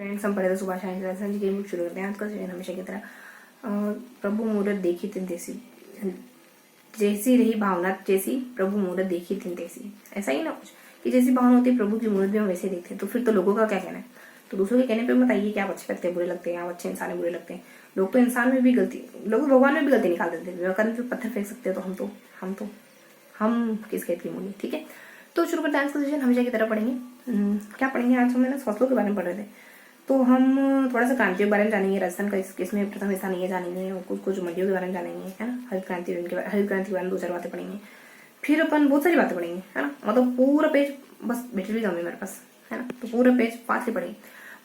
Friends, हम पढ़े थे सुभाष जी की बुक शुरू करते हैं आज का सेशन हमेशा की तरह। प्रभु मूरत देखी तिन देसी, जैसी रही भावना जैसी प्रभु मूरत देखी तिन देसी। ऐसा ही ना कुछ कि जैसी भावना होती है प्रभु की मूरत भी हम वैसे देखते हैं। तो फिर तो लोगों का क्या कहना है? तो दूसरों के कहने पे बताइए कि आप अच्छे लगते हैं, बुरे लगते हैं, आप अच्छे इंसान बुरे लगते हैं। लोग तो इंसान में भी गलती, लोग भगवान में भी गलती निकाल देते हैं। विवेकानंद पे पत्थर फेंक सकते हैं, तो हम किस खेत की मूली। ठीक है, तो शुरू करते हैं आज का सेशन। हमेशा की तरह पढ़ेंगे। क्या पढ़ेंगे आज? हम फसलों के बारे में पढ़ रहे थे, तो हम थोड़ा सा क्रांतियों के बारे में जानेंगे। राजस्थान का किसमें प्रथम स्थान ये जानेंगे, और कुछ मंडियों के बारे में जानेंगे, है ना। हरित क्रांति के बारे में दो चार बातें पढ़ेंगे। फिर अपन बहुत सारी बातें पढ़ेंगे, है ना। मतलब पूरा पेज, बस बैटरी भी कम है मेरे पास, है ना। तो पूरा पेज 5 से पढ़ेंगे।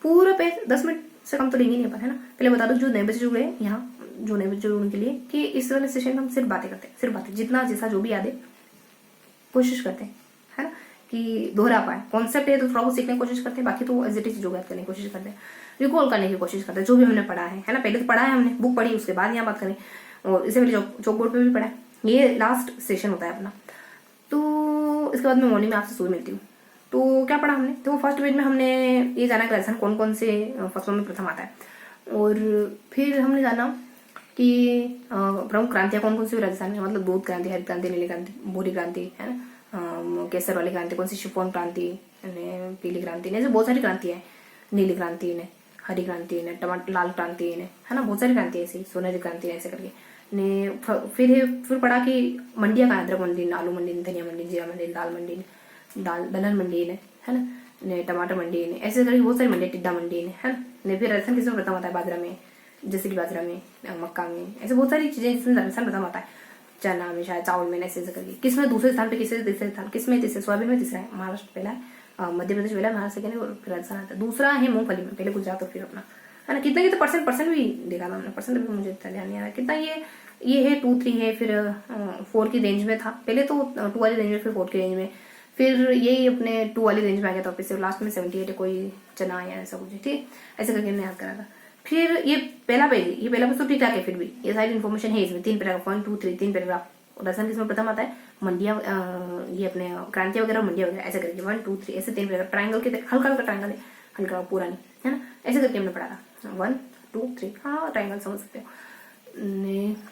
पूरा पेज 10 मिनट से कम तो लेंगे नहीं अपन, है ना। पहले बता दो जो नए बच्चे जुड़े यहाँ, जो नए बच्चे जुड़े उनके लिए, कि इस वाले सेशन में हम सिर्फ बातें करते हैं, सिर्फ बातें, जितना जैसा जो भी याद है कोशिश करते हैं, है ना, कि दोहरा पाए। कॉन्सेप्ट है तो थोड़ा बहुत सीखने की कोशिश करते हैं, बाकी तो एज इट इज जो याद करने की कोशिश करते हैं, रिकॉल करने की कोशिश करते हैं जो भी हमने पढ़ा है ना। पहले तो पढ़ा है हमने, बुक पढ़ी, उसके बाद यहाँ बात करें, और इससे पहले चौक बोर्ड पे भी पढ़ा है। ये लास्ट सेशन होता है अपना। तो इसके बाद मैं मॉर्निंग में आपसे सुबह मिलती हूँ। तो क्या पढ़ा हमने? तो फर्स्ट पेज में हमने ये जाना कि राजस्थान कौन कौन से फसलों में प्रथम आता है, और फिर हमने जाना कि प्रमुख क्रांतियाँ कौन कौन सी राजस्थान में, मतलब दूध क्रांति, हरित क्रांति, नीली क्रांति, भूरी क्रांति, है ना, केसर वाली क्रांति कौन सी, शिफॉन क्रांति, पीली क्रांति, ऐसे बहुत सारी क्रांतियाँ हैं। नीली क्रांति ने, हरी क्रांति ने, टमाटर लाल क्रांति ने, है ना, बहुत सारी क्रांति ऐसी, सोनेरी क्रांति ऐसे करके ने। फिर पढ़ा कि मंडियाँ कहाँ, अदरक मंडी, आलू मंडी, धनिया मंडी, जीरा मंडी, दाल मंडी, दलहन मंडी ने, है ना, ने टमाटर मंडी ने, ऐसे करके बहुत सारी मंडी, टिड्डा मंडी ने, है ना। फिर राजस्थान किसमें प्रथम आता है? बाजरा में, जैसे कि बाजरा में, मक्का में, ऐसे बहुत सारी चीजें जिसमें राजस्थान प्रथम आता है। चना में, शायद चावल में, ऐसे करके। किसमें दूसरे स्थान पे, किसमें तीसरे स्थान, किसमें तीसरे, सोयाबीन में तीसरा है, महाराष्ट्र पहला है, मध्य प्रदेश पहला है, महाराष्ट्र सेकेंड है, और फिर राजस्थान आता है। दूसरा है मूंगफली में, पहले गुजरात और फिर अपना, है ना। कितना कितना परसेंट भी देखा था हमने, परसेंट भी मुझे इतना ध्यान नहीं आ रहा कितना। ये है 2 3 है, फिर 4 की रेंज में था पहले, तो 2 वाली रेंज में, फिर 4 की रेंज में, फिर यही अपने 2 वाली रेंज में आ गया था वापस से, लास्ट में 78 है, कोई चना या ऐसा कुछ, ठीक है, ऐसे करके मैंने याद करा था। फिर ये पहला पेज तो ठीक ठाक है, फिर भी ये सारी इन्फॉर्मेशन है इसमें। 3 पैराग्राफ, 1 2 3 3 पैराग्राफ। राजस्थान किसमें प्रथम आता है? मंडिया, ये अपने क्रांतियां वगैरह, मंडिया वगैरह, ऐसे करके 1 2 3 ऐसे 3 पैराग्राफ। ट्राइंगल के हल्का हल्का ट्राइंगल है, हल्का पूरा नहीं, है ना, ऐसे करके हमने पढ़ा था। 1 2 3, हाँ ट्राइंगल समझ सकते हो।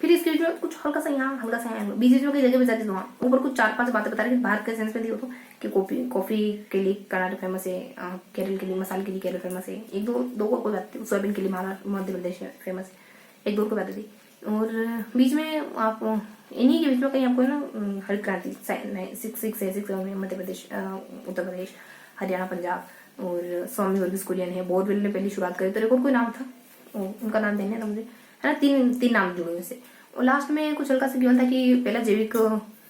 फिर इसके बीच में कुछ हल्का सा यहाँ, हल्का सा यहाँ, बीच में कई जगह पे जाती, वहाँ ऊपर कुछ 4-5 बातें बता रही थी भारत के सेंस में दी हो तो, कि कॉफी के लिए कर्नाटक फेमस है, केरल के लिए, मसाले के लिए केरल फेमस है, एक दो को बात थी। सोयाबीन के लिए महाराष्ट्र, मध्य प्रदेश फेमस है, एक दो को बातें थी। और बीच में आप इन्हीं के बीच में कहीं आपको ना हरित क्रांति 6 में मध्य प्रदेश, उत्तर प्रदेश, हरियाणा, पंजाब, और स्वामी वर्गीस कुरियन है, बोरवेल ने पहली शुरुआत करी। तो एक और कोई नाम था, उनका नाम देने ना मुझे, है ना। तीन नाम जुड़े हुए से। और लास्ट में कुछ हल्का सा गिवन था कि पहला जैविक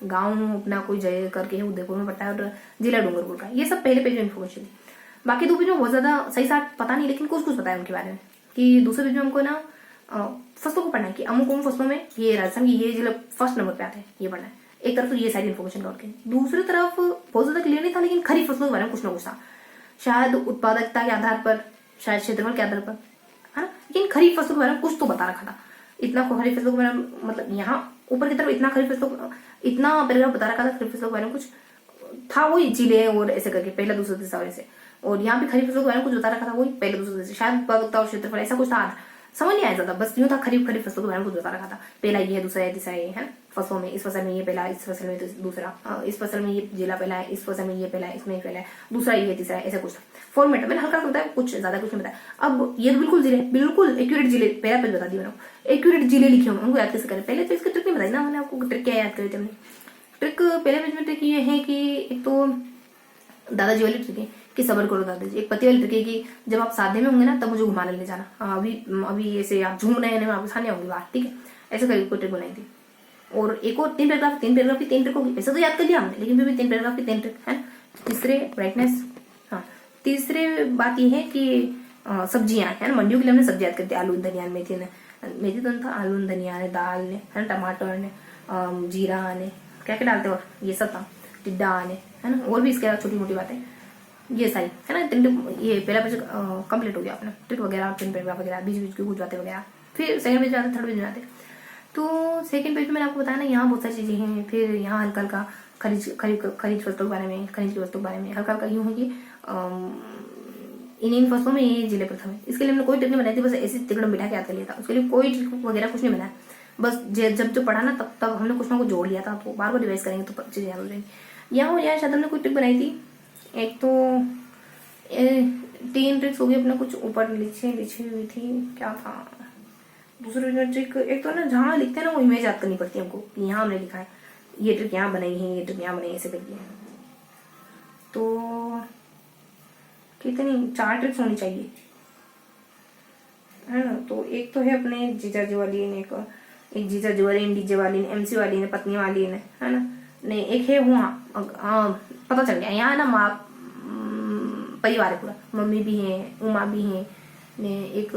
गांव अपना कोई जय करके है, उदयपुर में पड़ता है, और जिला डूंगरपुर का। ये सब पहले पेज में इन्फॉर्मेशन थी। बाकी 2 पेज में बहुत ज्यादा सही साथ पता नहीं, लेकिन कुछ पता है उनके बारे में। कि दूसरे पेज में हमको ना फसलों को पढ़ना है, कि अमुक फसलों में ये राजस्थान की ये जिला फर्स्ट नंबर पे आते हैं, ये पढ़ना है। एक तरफ तो ये सारी इन्फॉर्मेशन कवर के, दूसरी तरफ बहुत ज्यादा क्लियर नहीं था, लेकिन खरीफ फसलों के बारे में कुछ ना कुछ था। शायद उत्पादकता के आधार पर, शायद क्षेत्रफल के आधार पर, है ना, लेकिन खरीफ फसलों के बारे में कुछ तो बता रखा था। इतना खरीफ फसलों के बारे में, मतलब यहाँ ऊपर की तरफ इतना खरीफ फसलों, इतना पैराग्राफ बता रखा था खरीफ फसलों के बारे में, कुछ था वही जिले और ऐसे करके पहला दूसरा तीसरा ऐसे। और यहाँ पे खरीफ फसलों के बारे में कुछ बता रखा था, वही पहले दूसरे तीसरे, शायद उत्पादकता और क्षेत्रफल ऐसा कुछ था, समझ नहीं आया ज्यादा, बस यूं था खरीफ फसलों के बारे में कुछ बता रखा था। पहला ये है, दूसरा है, तीसरा ये, है फसलों में। इस फसल में ये पहला, इस फसल में दूसरा, इस फसल में ये जिला पहला है, इस फसल में ये पहला है, इसमें पहला है, दूसरा ये है, तीसरा है, ऐसा कुछ फॉर्मेट मैंने हल्का बताया, कुछ ज्यादा कुछ नहीं बताया। अब ये बिल्कुल जिले, बिल्कुल एक्यूरेट जिले, पहला पेज बता दिया मैंने, एक्यूरेट जिले लिखे होंगे, उनको याद कैसे करें। पहले तो इसकी ट्रिक नहीं बताई ना मैंने आपको, ट्रिक क्या याद करी थी हमने। ट्रिक पहले पेज में ट्रिक ये है कि एक तो दादाजी वाली ट्रिक है कि सबर करो दादाजी। एक पति वाली ट्रिक है कि जब आप साधे में होंगे ना, तब मुझे घुमाने ले जाना। अभी ऐसे आप झूम रहे हैं, मैं आपको सामने आऊंगी बाहर, ठीक है, ऐसे करके कोई ट्रिक बनाई थी। और एक और 3 पैराग्राफ की 3 ट्रिक होगी, ऐसा तो याद कर लिया हमने, लेकिन फिर भी 3 पैराग्राफ की 3 ट्रिक है। तीसरे ब्राइटनेस, हाँ तीसरे बात ये है कि सब्जियां, है ना, मंडियों के लिए हमने सब्जी याद करती है। आलू, धनिया, मेथी तो था, आलू, धनिया ने, दाल ने, है ना, टमाटर ने, जीरा ने, क्या क्या डालते, और ये सब था, टिड्डा ने, है ना, और भी इसके अलावा छोटी मोटी बातें, ये सारी, है ना। ये पहला पेज कंप्लीट हो गया अपना, ट्रिक वगैरह, 3 पैराग्राफ वगैरह, बीच बीच की कुछ बातें वगैरह। फिर सेकंड पेज में आते, थर्ड पेज में आते। तो सेकंड पेज में मैंने आपको बताया ना, यहाँ बहुत सारी चीजें हैं। फिर यहाँ हल्का हल्का खनिज वस्तुओं के बारे में, खनिज की वस्तुओं के बारे में हल्का हल्का यूं है कि इन फसलों में ये जिले प्रथम है। इसके लिए हमने कोई ट्रिक नहीं बनाई थी, बस ऐसी तिकड़म बिठा के याद कर लिया था। उसके लिए कोई ट्रिक वगैरह कुछ नहीं बनाया, बस जब जो पढ़ा ना तब हमने कुछ ना कुछ जोड़ लिया था। तो बार बार रिवाइज करेंगे तो चीजें याद हो जाएंगी। यहाँ और यहाँ शायद हमने कोई ट्रिक बनाई थी। एक तो 3 ट्रिक्स हो गई अपने, कुछ ऊपर लिखी हुई थी, क्या था दूसरी ट्रिक। एक तो ना जहाँ लिखते हैं ना वो इमेज याद करनी पड़ती है हमको, कि यहाँ हमने लिखा है, ये ट्रिक यहाँ बनाई है, ये ट्रिक यहाँ बनाई, ऐसे करके। तो कितनी 4 ट्रिक्स होनी चाहिए, है ना। तो एक तो है अपने जीजाजी वाली, एक जीजाजी वाली, डीजे वाली, एमसी वाली ने, पत्नी वाली ने, है ना। ने एक है वहाँ पता चल गया यहाँ है ना, माँ परिवार है पूरा, मम्मी भी है, उमा भी है, ने एक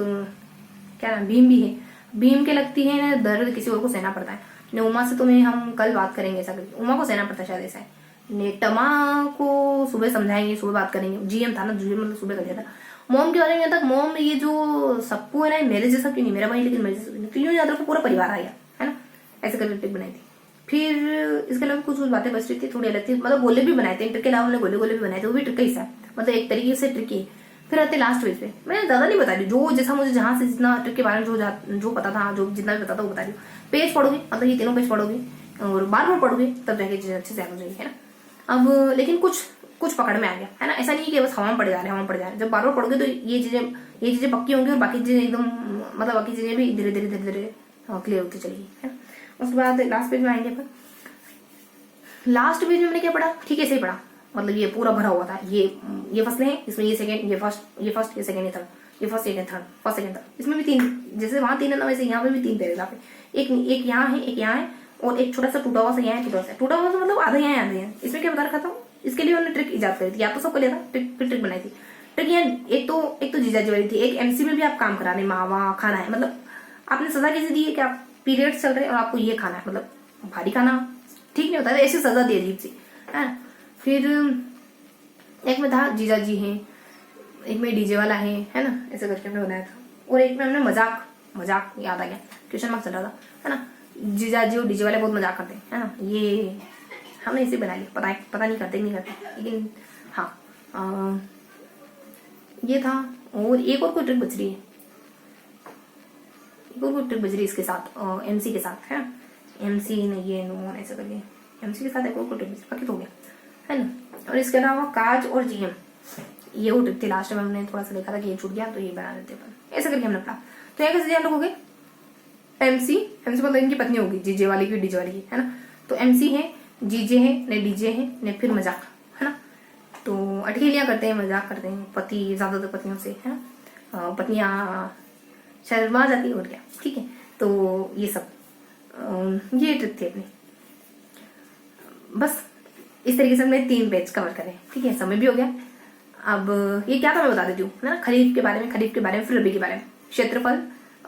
क्या नाम भीम भी है। भीम के लगती है ना दर्द किसी और को सहना पड़ता है। ने उमा से तुम्हें हम कल बात करेंगे, ऐसा करके उमा को सहना पड़ता है शायद, ऐसा है। ने टमा को सुबह समझाएंगे, सुबह बात करेंगे। जीएम था ना, जीएम मतलब सुबह कर दिया था। मोम के बारे में तक, मोम ये जो सप्पू है ना, मेरे जैसा क्यों नहीं, मेरा भाई लेकिन मेरे जैसा नहीं, तो यूं याद रखो पूरा परिवार आ गया, है ना। ऐसे करके ट्रिक बनाई थी। फिर इसके अलावा कुछ बातें बच रही थी, थोड़ी अलग थी, मतलब गोले भी बनाए थे। ट्रिक के अलावा हमने गोले भी बनाए थे, वो भी ट्रिक का हिस्सा है, मतलब एक तरीके से ट्रिक ही। फिर आते लास्ट पेज पे, मैं ज्यादा नहीं बता रही, जो जैसा मुझे जहां से जितना ट्रिक के बारे में जो पता था, जो जितना भी पता था वो बता रही हूँ। पेज पढ़ोगे, मतलब ये तीनों पेज पढ़ोगे और बार बार पढ़ोगे, तब जाके चीजें अच्छे से याद हो जाएगी, है ना। अब लेकिन कुछ पकड़ में आ गया, है ना। ऐसा नहीं कि बस हवा में पड़ जा रहे हैं। जब बार बार पढ़ोगे तो ये चीजें पक्की होंगी, और बाकी चीजें एकदम, मतलब बाकी चीजें भी धीरे धीरे क्लियर होती चलेगी, है ना। उसके बाद लास्ट पेज में आएंगे अपन। लास्ट पेज में मैंने क्या पढ़ा, ठीक है ऐसे ही पढ़ा, मतलब ये पूरा भरा हुआ था। ये फसलें हैं, इसमें ये सेकंड, ये फर्स्ट, ये सेकंड, ये थर्ड, ये first second third, first second third. इसमें भी 3, जैसे वहां 3 है ना, वैसे यहाँ पे भी 3 पैराग्राफ है। एक यहाँ है, एक यहाँ है, और एक छोटा सा टूटा हुआ सा यहाँ है। टूटा हुआ तो मतलब आधा यहाँ है, आधा है। इसमें क्या बता रखा था, इसके लिए उन्होंने ट्रिक इजाद करी थी, या तो सबको लिया था ट्रिक बनाई थी। ट्रिक यहाँ एक तो जीजाजी वाली थी, एक एमसी में भी आप काम करा रहे, मावा खाना है, मतलब आपने सजा कैसे दी है कि आप पीरियड्स चल रहे हैं और आपको ये खाना है, मतलब भारी खाना ठीक नहीं होता है, ऐसी सजा दी अजीब सी, है। फिर एक में था जीजाजी हैं, एक में डीजे वाला है ना, ऐसे करके हमने बनाया था। और एक में हमने मजाक याद आ गया, क्वेश्चन मार्क चल रहा था, है ना। जीजाजी और डीजे वाले बहुत मजाक करते हैं, है ना। ये हमने इसे बना लिया, पता नहीं करते, लेकिन हाँ ये था। और एक और कोई ट्रिक बच रही है, इसके साथ, एमसी के साथ, है ना। एमसी ने ये नोन ऐसे करके एमसी के साथ एक और कोई ट्रिक बाकी तो हो गया, है ना। और इसके अलावा काज और जीएम, ये वो ट्रिक थी। लास्ट में हमने थोड़ा सा देखा था कि ये छूट गया, तो ये बना देते अपन, ऐसे करके हमने पढ़ा। तो यहाँ कैसे ध्यान रखोगे, एमसी मतलब इनकी पत्नी होगी, जीजे वाली की, डीजे वाली की, है ना। तो एमसी है, जीजे है, ने डीजे है, ने फिर मजाक, है ना। तो अटखेलियां करते हैं, मजाक करते हैं, पति ज्यादातर पत्नियों से, है ना। पत्नियां शर्मा जाती है, और क्या, ठीक है। तो ये सब ये ट्रिक थी अपनी। बस इस तरीके से हमने 3 पेज कवर करे, ठीक है। समय भी हो गया। अब ये क्या था मैं बता देती हूँ, है ना। खरीफ के बारे में, फिर रबी के बारे में। क्षेत्रफल,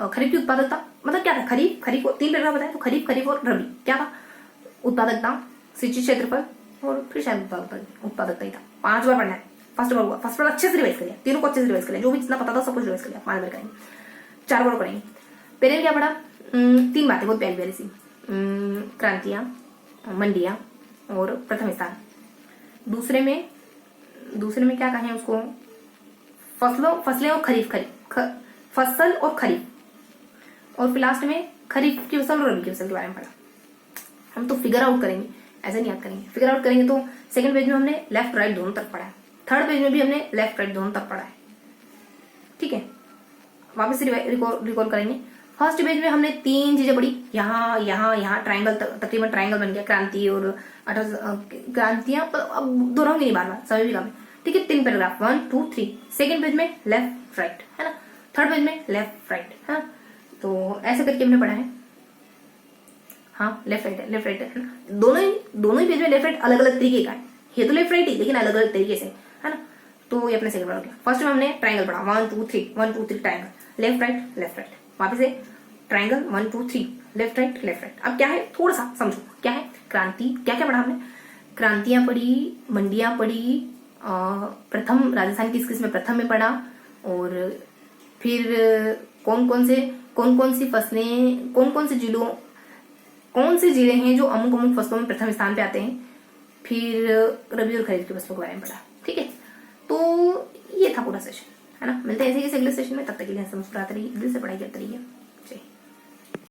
खरीफ की उत्पादकता, मतलब क्या था, खरीफ को 3 पैराग्राफ बताया, तो खरीफ और रबी क्या था, उत्पादकता, सिंचित क्षेत्रफल, और फिर शायद उत्पादकता ही था। 5 बार पढ़ना है। फर्स्ट बार अच्छे से रिवाइज करिए, तीनों को अच्छे से रिवाइज करिए, जो भी जितना पता था सब कुछ रिवाइज करिए। 5 बार करेंगे, 4 बार पढ़ेंगे। पहले में क्या पढ़ा, 3 बातें बहुत प्यारी प्यारी सी, क्रांतियां, मंडियां और प्रथम स्थान। दूसरे में क्या कहें उसको, फसलें और खरीफ, फसल और खरीफ। और फिर लास्ट में खरीफ की फसल और रबी की फसल के बारे में पढ़ा। हम तो फिगर आउट करेंगे, ऐसे नहीं याद करेंगे। फिगर आउट करेंगे तो सेकंड पेज में हमने लेफ्ट राइट दोनों तक पढ़ा है, थर्ड पेज में भी हमने लेफ्ट राइट दोनों तक पढ़ा है, ठीक है। वापस रिकॉल करेंगे। फर्स्ट पेज में हमने 3 चीजें पढ़ी, यहाँ ट्राइंगल, तकरीबन ट्राइंगल बन गया, क्रांति और क्रांतियां, अब दोहराऊंगी नहीं बार, समय भी कम है, ठीक है। 3 पैराग्राफ, 1 2 3। सेकंड पेज में लेफ्ट राइट, है ना। थर्ड पेज में लेफ्ट राइट, है ना। तो ऐसे करके हमने पढ़ा है, हाँ लेफ्ट राइट है ना। दोनों ही पेज में लेफ्ट राइट अलग अलग तरीके का है, ये तो लेफ्ट राइट ही, लेकिन अलग अलग तरीके से, है ना। तो ये अपने सेकंड हो गया। फर्स्ट में हमने ट्राइंगल पढ़ा, 1 2 3 ट्राइंगल, लेफ्ट राइट। वापस से ट्राइंगल, 1 2 3, लेफ्ट राइट। अब क्या है, थोड़ा सा समझो क्या है क्रांति, क्या क्या पढ़ा हमने। क्रांतियां पढ़ी, मंडियां पढ़ी, प्रथम राजस्थान किस में प्रथम में पढ़ा, और फिर कौन सी फसलें, कौन से जिले हैं जो अमुक फसलों में प्रथम स्थान पे आते हैं। फिर रबी और खरीफ की फसलों के बारे में पढ़ा, ठीक है। तो ये था पूरा सेशन, है ना। मिलते हैं ऐसे किसी अगले सेशन में, तब तक के लिए हंसते मुस्कुराते रहिए, दिल से पढ़ाई करते रहिए।